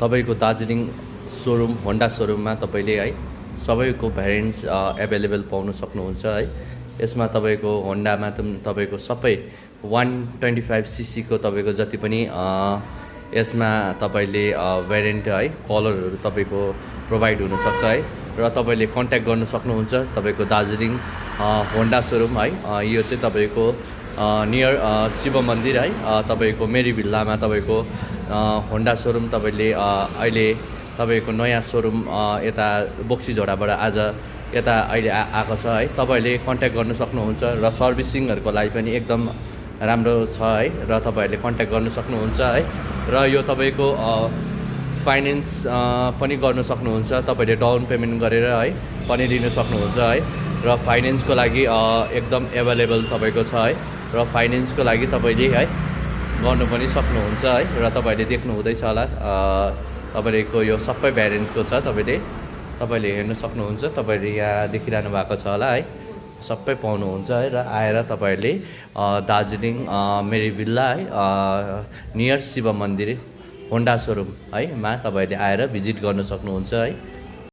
तपाईको Darjeeling showroom Honda सोरुममा तपाईले है सबैको भ्यारिएन्ट्स एभाइलेबल पाउन सक्नुहुन्छ है। यसमा तपाईको होन्डामा तपाईको सबै 125 सीसी को तपाईको जति पनि यसमा तपाईले भ्यारिएन्ट है कलरहरू तपाईको प्रोभाइड हुन सक्छ है। र तपाईले कन्ट्याक्ट गर्न सक्नुहुन्छ तपाईको दार्जिलिङ होन्डा सोरुम है। यो चाहिँ तपाईको नियर शिव मन्दिर है तपाईको मेरी भिल्लामा तपाईको होन्डा सोरुम तपाईले अहिले तपाईको नयाँ सोरुम यता बोक्सीझोडाबाट आज यता अहिले आएको छ है। तपाईले कन्ट्याक्ट गर्न सक्नुहुन्छ र सर्भिसिङहरुको लागि पनि एकदम राम्रो छ है र तपाईहरुले कन्ट्याक्ट गर्न सक्नुहुन्छ है। र यो तपाईको फाइनान्स पनि गर्न सक्नुहुन्छ। तपाईले डाउन पेमेन्ट गरेर है पनि लिन सक्नुहुन्छ है। र फाइनान्सको लागि एकदम एभाइलेबल तपाईको छ है। र फाइनान्सको लागि तपाईले है गर्नु पनि सक्नुहुन्छ है। र तपाईले देख्नु हुँदैछ होला तपाईको यो सबै भ्यारिएन्टको छ। तपाईले हेर्न सक्नुहुन्छ। तपाईले यहाँ देखिरहनु भएको छ होला है। सबै पाउनुहुन्छ है। र आएर तपाईले दार्जिलिङ मेरी भिल्ला है नियर शिव मन्दिर होन्डा सोरुम है मा तपाईले आएर भिजिट गर्न सक्नुहुन्छ है।